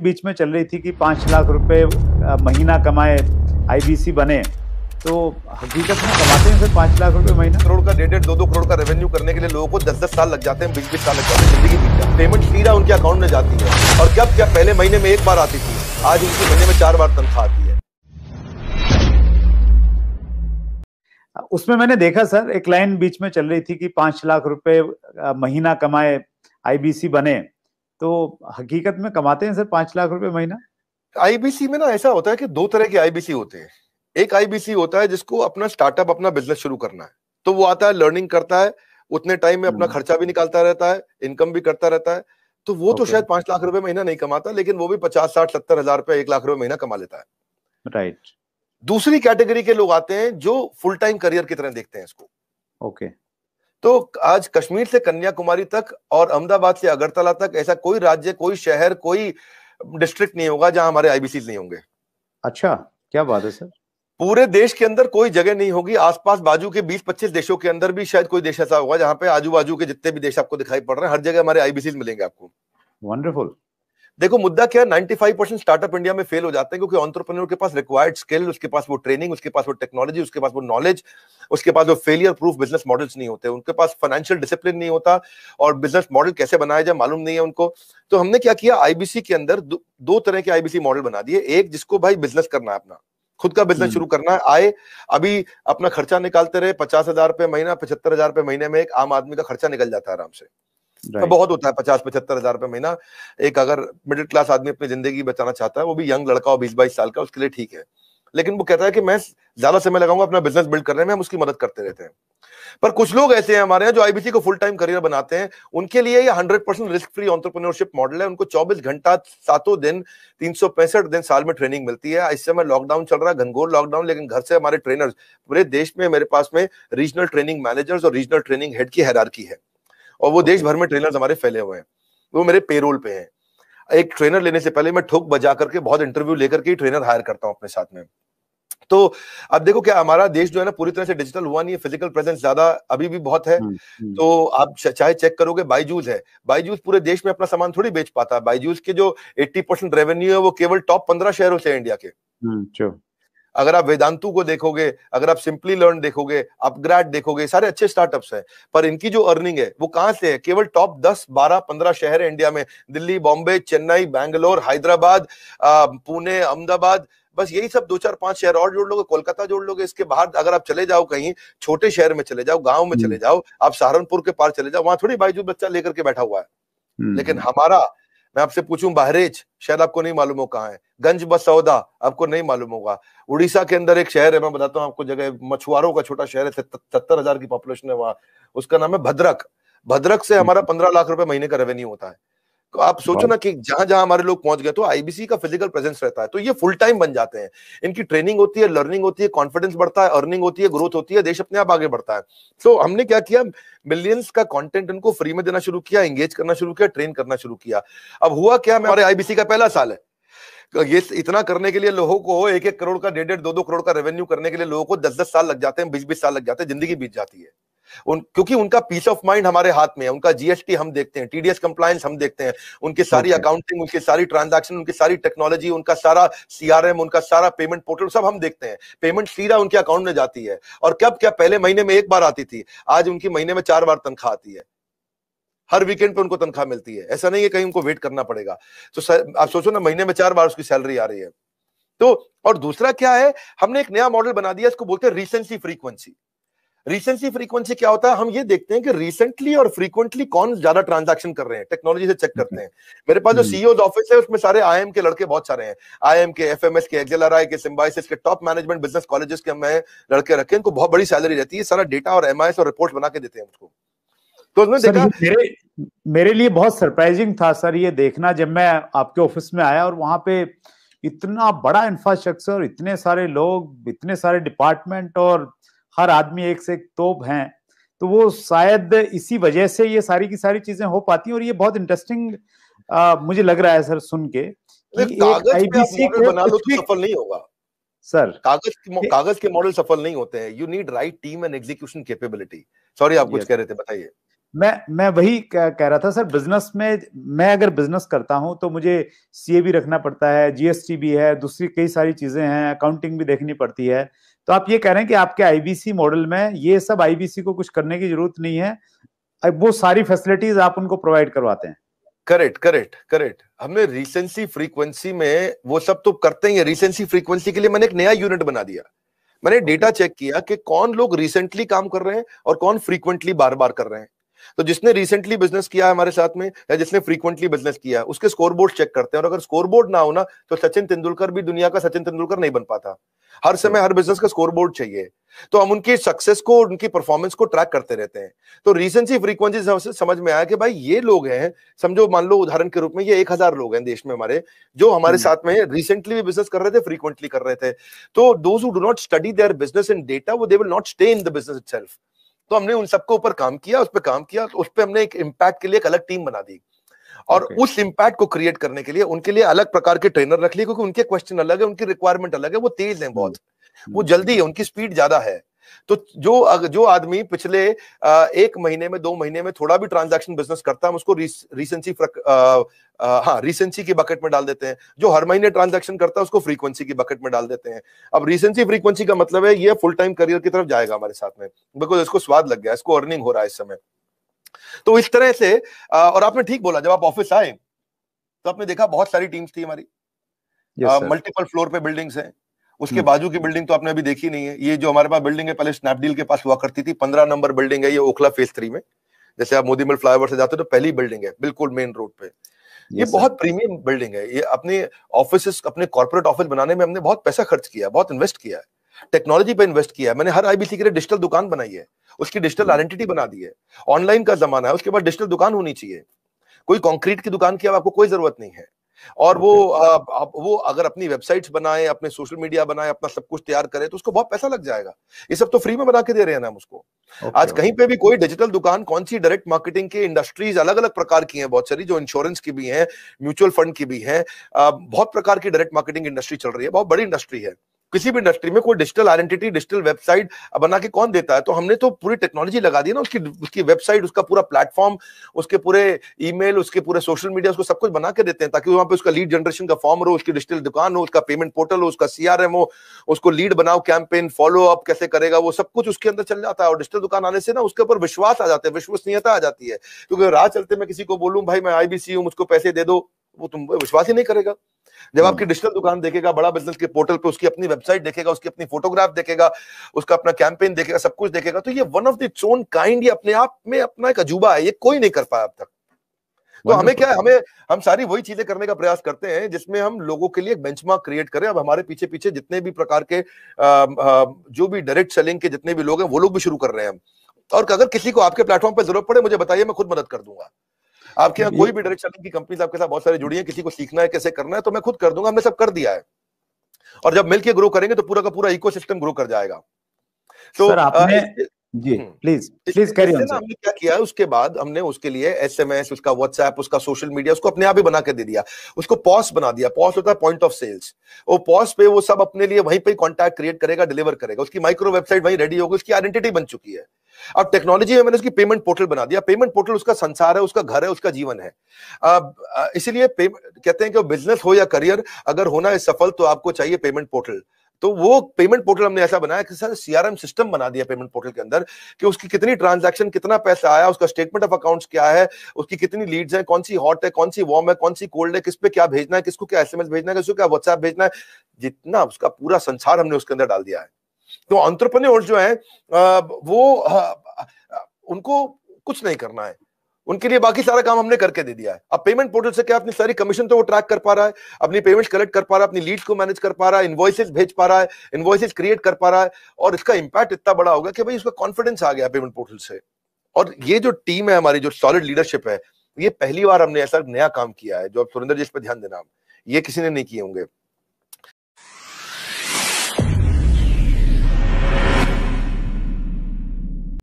बीच में चल रही थी कि 5 लाख रुपए महीना कमाए, आईबीसी बने, तो हकीकत में कमाते हैं फिर 5 लाख रुपए महीना? करोड़ का 1.5 2 करोड़ का रेवेन्यू करने के लिए लोगों को 10 साल लग जाते हैं, 20 साल लग जाते हैं, जिंदगी बीत जाती है। पेमेंट सीधा उनके अकाउंट में जाती है। और क्या पहले महीने में एक बार आती थी, आज उनके महीने में 4 बार तनख्वाह आती है। उसमें मैंने देखा सर, एक लाइन बीच में चल रही थी कि 5 लाख रुपए महीना कमाए, आईबीसी बने, तो हकीकत में कमाते हैं सर 5 लाख रुपए महीना? आईबीसी में ना ऐसा होता है कि 2 तरह के आईबीसी होते हैं। एक आईबीसी होता है जिसको अपना स्टार्टअप, अपना बिजनेस शुरू करना है, तो वो आता है, लर्निंग करता है, उतने टाइम में अपना खर्चा भी निकालता रहता है, इनकम भी करता रहता है, तो वो तो शायद 5 लाख रुपए महीना नहीं कमाता, लेकिन वो भी 50 60 70 हजार रुपए, 1 लाख रुपए महीना कमा लेता है। राइट। दूसरी कैटेगरी के लोग आते हैं जो फुल टाइम करियर की तरह देखते हैं इसको। ओके। तो आज कश्मीर से कन्याकुमारी तक और अहमदाबाद से अगरतला तक ऐसा कोई राज्य, कोई शहर, कोई डिस्ट्रिक्ट नहीं होगा जहां हमारे आईबीसी नहीं होंगे। अच्छा, क्या बात है सर। पूरे देश के अंदर कोई जगह नहीं होगी, आसपास बाजू के 20-25 देशों के अंदर भी शायद कोई देश ऐसा होगा जहां पे आजू बाजू के जितने भी देश आपको दिखाई पड़ रहे हैं, हर जगह हमारे आईबीसी मिलेंगे आपको। वंडरफुल। देखो मुद्दा क्या है, 95% स्टार्टअप इंडिया में फेल हो जाते हैं क्योंकि एंटरप्रेन्योर के पास रिक्वायर्ड स्किल, उसके पास वो ट्रेनिंग, उसके पास वो टेक्नोलॉजी, उसके पास वो नॉलेज, उसके पास वो फेलियर प्रूफ बिजनेस मॉडल्स नहीं होते, उनके पास फाइनेंशियल डिसिप्लिन नहीं होता और बिजनेस मॉडल कैसे बनाया जाए मालूम नहीं है उनको। तो हमने क्या किया, आईबीसी के अंदर दो तरह के आईबीसी मॉडल बना दिए। एक जिसको भाई बिजनेस करना है, अपना खुद का बिजनेस शुरू करना है, आए अभी अपना खर्चा निकालते रहे, 50,000 रुपए महीना, 75,000 रुपए महीने में एक आम आदमी का खर्चा निकल जाता है आराम से। तो बहुत होता है 50-75 हजार रुपए महीना। एक अगर मिडिल क्लास आदमी अपनी जिंदगी बचाना चाहता है, वो भी यंग लड़का हो 20-22 साल का, उसके लिए ठीक है। लेकिन वो कहता है कि मैं ज्यादा समय लगाऊंगा अपना बिजनेस बिल्ड करने में, हम उसकी मदद करते रहते हैं। पर कुछ लोग ऐसे हैं हमारे यहाँ जो आईबीसी को फुल टाइम करियर बनाते हैं, उनके लिए ये 100% रिस्क फ्री एंटरप्रेन्योरशिप मॉडल है। उनको 24 घंटा 7 दिन 365 दिन साल में ट्रेनिंग मिलती है। इस समय लॉकडाउन चल रहा है, घनघोर लॉकडाउन, लेकिन घर से हमारे ट्रेनर्स पूरे देश में, मेरे पास में रीजनल ट्रेनिंग मैनेजर्स और रीजनल ट्रेनिंग हेड की हायरार्की है और वो देश भर में ट्रेनर्स हमारे फैले हुए हैं, वो मेरे पेरोल पे हैं। एक ट्रेनर लेने से पहले मैं ठोक बजा करके बहुत इंटरव्यू लेकर के ट्रेनर हायर करता हूं अपने साथ में। तो अब देखो क्या हमारा देश जो है ना पूरी तरह से डिजिटल हुआ नहीं है, फिजिकल प्रेजेंस ज्यादा अभी भी बहुत है। तो आप चाहे चेक करोगे, बायजूस है, बायजूस पूरे देश में अपना सामान थोड़ी बेच पाता है। बायजूस के जो 80% रेवेन्यू है वो केवल टॉप 15 शहरों से है इंडिया के। अगर आप वेदांतु को देखोगे, अगर आप सिंपली लर्न देखोगे, अपग्रेड देखोगे, सारे अच्छे स्टार्टअप्स हैं, पर इनकी जो अर्निंग है वो कहां से है? केवल टॉप 10 12 15 शहर है इंडिया में, दिल्ली, बॉम्बे, चेन्नई, बैंगलोर, हैदराबाद, पुणे, अहमदाबाद, बस यही सब 2-4-5 शहर और जोड़ लोगे, कोलकाता जोड़ लोगे। इसके बाहर अगर आप चले जाओ, कहीं छोटे शहर में चले जाओ, गांव में चले जाओ, आप सहारनपुर के पार चले जाओ, वहां थोड़ी बायजू बच्चा लेकर के बैठा हुआ है। लेकिन हमारा, मैं आपसे पूछूं, बहरेच शायद आपको नहीं मालूम हो कहां है, गंज बसौदा आपको नहीं मालूम होगा, उड़ीसा के अंदर एक शहर है, मैं बताता हूं आपको जगह, मछुआरों का छोटा शहर है, 70,000 की पॉपुलेशन है वहां, उसका नाम है भद्रक। भद्रक से हमारा 15 लाख रुपए महीने का रेवेन्यू होता है। तो आप सोचो ना कि जहां जहां हमारे लोग पहुंच गए, तो आईबीसी का फिजिकल प्रेजेंस रहता है, तो ये फुल टाइम बन जाते हैं। इनकी ट्रेनिंग होती है, लर्निंग होती है, कॉन्फिडेंस बढ़ता है, अर्निंग होती है, ग्रोथ होती है, देश अपने आप आगे बढ़ता है। तो हमने क्या किया, मिलियंस का कंटेंट इनको फ्री में देना शुरू किया, एंगेज करना शुरू किया, ट्रेन करना शुरू किया। अब हुआ क्या, हमारे आईबीसी का पहला साल है, ये इतना करने के लिए लोगों को 1-1 करोड़ का, 1.5 2 करोड़ का रेवेन्यू करने के लिए लोगों को 10-10 साल लग जाते हैं, 20-20 साल लग जाते हैं, जिंदगी बीत जाती है। क्योंकि उनका पीस ऑफ माइंड हमारे हाथ में है, उनका जीएसटी हम देखते हैं, टीडीएस कंप्लायंस हम देखते हैं, उनकी सारी अकाउंटिंग, उनकी सारी ट्रांजैक्शन, उनकी सारी टेक्नोलॉजी, उनका सारा सीआरएम, उनका सारा पेमेंट पोर्टल सब हम देखते हैं। पेमेंट सीधा उनके अकाउंट में जाती है। और कब क्या पहले महीने में एक बार आती थी, आज उनकी महीने में 4 बार तनख्वाह आती है। हर वीकेंड पे उनको तनख्वाह मिलती है, ऐसा नहीं है कहीं उनको वेट करना पड़ेगा। तो आप सोचो ना, महीने में 4 बार उसकी सैलरी आ रही है। तो और दूसरा क्या है, हमने एक नया मॉडल बना दिया, इसको बोलते हैं रीसेंसी फ्रीक्वेंसी। रीसेंसी फ्रीक्वेंसी क्या होता है, हम ये देखते हैं कि रिसेंटली और फ्रीक्वेंटली कौन ज्यादा ट्रांजैक्शन कर रहे हैं, टेक्नोलॉजी से चेक करते हैं। मेरे पास जो सीईओ ऑफिस है उसमें सारे आईएम के लड़के बहुत सारे हैं, आईएम के, एफएमएस के, एक्सेलआरआई के, सिम्बायोसिस के, टॉप मैनेजमेंट बिजनेस कॉलेजेस के मैं लड़के रखे, इनको बहुत बड़ी सैलरी रहती है, सारा डेटा और एमआईएस और रिपोर्ट बना के देते हैं मुझको। तो उसमें देखा, मेरे लिए बहुत सरप्राइजिंग था सर ये देखना, जब मैं आपके ऑफिस में आया और वहां पे इतना बड़ा इंफ्रास्ट्रक्चर, इतने सारे लोग, इतने सारे डिपार्टमेंट और हर आदमी एक से एक तोप हैं, तो वो शायद इसी वजह से ये सारी की सारी चीजें हो पाती हैं। और ये बहुत इंटरेस्टिंग मुझे लग रहा है सर सुन के कि कागज पे आप मॉडल बना लो तो सफल नहीं होगा सर। कागज के मॉडल सफल नहीं होते हैं। You need right team and execution capability. Sorry, आप कुछ कह रहे थे, बताइए। मैं वही कह रहा था सर, बिजनेस में मैं अगर बिजनेस करता हूं तो मुझे सीए भी रखना पड़ता है, जीएसटी भी है, दूसरी कई सारी चीजें हैं, अकाउंटिंग भी देखनी पड़ती है। तो आप ये कह रहे हैं कि आपके आईबीसी मॉडल में ये सब आईबीसी को कुछ करने की जरूरत नहीं है, अब वो सारी फैसिलिटीज आप उनको प्रोवाइड करवाते हैं? Correct correct correct. हमने रिसेंसी फ्रीक्वेंसी में वो सब तो करते ही है। रिसेंसी फ्रीक्वेंसी के लिए मैंने एक नया यूनिट बना दिया। मैंने डेटा चेक किया कि कौन लोग रिसेंटली काम कर रहे हैं और कौन फ्रीक्वेंटली बार बार कर रहे हैं। तो जिसने रिसेंटली बिजनेस किया है हमारे साथ में या जिसने फ्रीक्वेंटली बिजनेस किया है, उसके स्कोरबोर्ड चेक करते हैं। और अगर स्कोरबोर्ड ना हो ना, तो सचिन तेंदुलकर भी दुनिया का सचिन तेंदुलकर नहीं बन पाता। हर समय हर बिजनेस का स्कोरबोर्ड चाहिए। तो हम उनकी सक्सेस को, उनकी परफॉर्मेंस को ट्रैक करते रहते हैं। तो रिसेंसी फ्रीक्वेंसी से समझ में आया कि भाई ये लोग हैं, समझो मान लो उदाहरण के रूप में ये 1000 लोग हैं देश में हमारे, जो हमारे साथ में रिसेंटली भी बिजनेस कर रहे थे, फ्रीक्वेंटली कर रहे थे। तो those who do not study their business in data, वो they will not stay in the business itself. तो हमने उन सबके ऊपर काम किया, उस पर काम किया, तो उस पर हमने एक इम्पैक्ट के लिए एक अलग टीम बना दी। और उस इम्पैक्ट को क्रिएट करने के लिए उनके लिए अलग प्रकार के ट्रेनर रख लिए, क्योंकि उनके क्वेश्चन अलग है, उनकी रिक्वायरमेंट अलग है। वो तेज हैं बहुत, वो जल्दी है, उनकी स्पीड ज्यादा है। तो जो आदमी पिछले 1 महीने में 2 महीने में थोड़ा भी ट्रांजैक्शन बिजनेस करता है, हम उसको रिसेंसी की बकेट में डाल देते हैं। जो हर महीने ट्रांजैक्शन करता है उसको फ्रीक्वेंसी की बकेट में डाल देते हैं। अब रिसेंसी फ्रीक्वेंसी का मतलब है ये फुल टाइम करियर की तरफ जाएगा हमारे साथ में, बिकॉज इसको स्वाद लग गया, इसको अर्निंग हो रहा है इस समय। तो इस तरह से और आपने ठीक बोला, जब आप ऑफिस आए तो आपने देखा बहुत सारी टीम्स थी हमारी, मल्टीपल फ्लोर पे बिल्डिंग्स हैं। उसके बाजू की बिल्डिंग तो आपने अभी देखी नहीं है। ये जो हमारे पास बिल्डिंग है, पहले स्नैपडील के पास हुआ करती थी, 15 नंबर बिल्डिंग है ये, ओखला फेज 3 में। जैसे आप मोदी मिल फ्लाईओवर से जाते हो तो पहली बिल्डिंग है, बिल्कुल मेन रोड पे। ये बहुत प्रीमियम बिल्डिंग है। ये अपने ऑफिस, अपने कॉर्पोरेट ऑफिस बनाने में हमने बहुत पैसा खर्च किया, बहुत इन्वेस्ट किया है, टेक्नोलॉजी पे इन्वेस्ट किया है। मैंने हर आईबीसी के लिए डिजिटल दुकान बनाई है, उसकी डिजिटल आइडेंटिटी बना दी है। ऑनलाइन का जमाना है, उसके बाद डिजिटल दुकान होनी चाहिए। कोई कंक्रीट की दुकान की अब आपको कोई जरूरत नहीं है। और वो अगर अपनी वेबसाइट्स बनाए, अपने सोशल मीडिया बनाए, अपना सब कुछ तैयार करे, तो उसको बहुत पैसा लग जाएगा। ये सब तो फ्री में बना के दे रहे हैं ना हम उसको। आज कहीं पे भी कोई डिजिटल दुकान, कौन सी डायरेक्ट मार्केटिंग के इंडस्ट्रीज अलग अलग प्रकार की हैं, बहुत सारी, जो इंश्योरेंस की भी हैं, म्यूचुअल फंड की भी हैं, बहुत प्रकार की डायरेक्ट मार्केटिंग इंडस्ट्री चल रही है, बहुत बड़ी इंडस्ट्री है। किसी भी इंडस्ट्री में कोई डिजिटल आइडेंटिटी, डिजिटल वेबसाइट बना के कौन देता है? तो हमने तो पूरी टेक्नोलॉजी लगा दी ना, उसकी वेबसाइट, उसका पूरा प्लेटफॉर्म, उसके पूरे ईमेल, उसके पूरे सोशल मीडिया, उसको सब कुछ बना के देते हैं, ताकि वहां पे उसका लीड जनरेशन का फॉर्म हो, उसकी डिजिटल दुकान हो, उसका पेमेंट पोर्टल हो, उसका सीआरएम हो, उसको लीड बनाओ, कैंपेन फॉलो अप कैसे करेगा, वो सब कुछ उसके अंदर चल जाता है। और डिजिटल दुकान आने से ना उसके ऊपर विश्वास आ जाता है, विश्वसनीयता आ जाती है। क्योंकि राह चलते मैं किसी को बोलूं भाई मैं आईबीसी हूं, मुझको पैसे दे दो, वो तुम विश्वास ही नहीं करेगा। जब आपकी डिजिटल दुकान देखेगा, बड़ा बिजनेस के पोर्टल पे उसकी अपनी वेबसाइट देखेगा, उसकी अपनी फोटोग्राफ देखेगा, उसका अपना कैंपेन देखेगा, सब कुछ देखेगा, तो ये one of the its own kind, ये अपने आप में अपना एक अजूबा है, ये कोई नहीं कर पाया अब तक। तो हमें क्या है, हम सारी वही चीजें करने का प्रयास करते हैं जिसमें हम लोगों के लिए एक बेंचमार्क क्रिएट करें। अब हमारे पीछे पीछे जितने भी प्रकार के जो भी डायरेक्ट सेलिंग के जितने भी लोग हैं, वो लोग भी शुरू कर रहे हैं हम। और अगर किसी को आपके प्लेटफॉर्म पर जरूरत पड़े, मुझे बताइए, मैं खुद मदद कर दूंगा। आपके यहाँ कोई भी डायरेक्ट सेलिंग की कंपनीज आपके साथ बहुत सारी जुड़ी हैं, किसी को सीखना है कैसे करना है, तो मैं खुद कर दूंगा, हमने सब कर दिया है। और जब मिलके ग्रो करेंगे तो पूरा का पूरा इकोसिस्टम ग्रो कर जाएगा। तो सर आपने जी प्लीज कैरी ऑन। हमने क्या किया है, उसके बाद हमने उसके लिए एसएमएस, उसका व्हाट्सएप, उसका सोशल मीडिया, उसको अपने आप ही बना के दे दिया। उसको पॉस बना दिया। पॉस होता है पॉइंट ऑफ सेल्स। वो पॉस पे वो सब अपने लिए वहीं पे कॉन्टैक्ट क्रिएट करेगा, डिलीवर करेगा। उसकी माइक्रो वेबसाइट वहीं रेडी होगी, उसकी आइडेंटिटी बन चुकी है। अब टेक्नोलॉजी में मैंने उसकी पेमेंट पोर्टल बना दिया। पेमेंट पोर्टल उसका संसार है, उसका घर है, उसका जीवन है। इसीलिए कहते हैं कि बिजनेस हो या करियर, अगर होना है सफल, तो आपको चाहिए पेमेंट पोर्टल। तो वो पेमेंट पोर्टल हमने ऐसा बनाया कि सर सीआरएम सिस्टम बना दिया पेमेंट पोर्टल के अंदर, कि उसकी कितनी ट्रांजैक्शन, कितना पैसा आया, उसका स्टेटमेंट ऑफ अकाउंट्स क्या है, उसकी कितनी लीड्स हैं, कौन सी हॉट है, कौन सी वार्म है, कौन सी कोल्ड है, किस पे क्या भेजना है, किसको क्या एसएमएस भेजना है, किसको क्या व्हाट्सएप भेजना है, जितना उसका पूरा संसार हमने उसके अंदर डाल दिया है। तो एंटरप्रेन्योर्स जो है उनको कुछ नहीं करना है, उनके लिए बाकी सारा काम हमने करके दे दिया है। अब पेमेंट पोर्टल से क्या, अपनी सारी कमीशन तो वो ट्रैक कर पा रहा है, अपनी पेमेंट्स कलेक्ट कर पा रहा है, अपनी लीड्स को मैनेज कर पा रहा है, इनवॉइसेस भेज पा रहा है, इनवॉइसेस क्रिएट कर पा रहा है। और इसका इंपैक्ट इतना बड़ा होगा कि भाई उसका कॉन्फिडेंस आ गया पेमेंट पोर्टल से। और ये जो टीम है हमारी, जो सॉलिड लीडरशिप है, ये पहली बार हमने ऐसा नया काम किया है, जो अब सुरेंद्र जी इस पर ध्यान देना, ये किसी ने नहीं किए होंगे।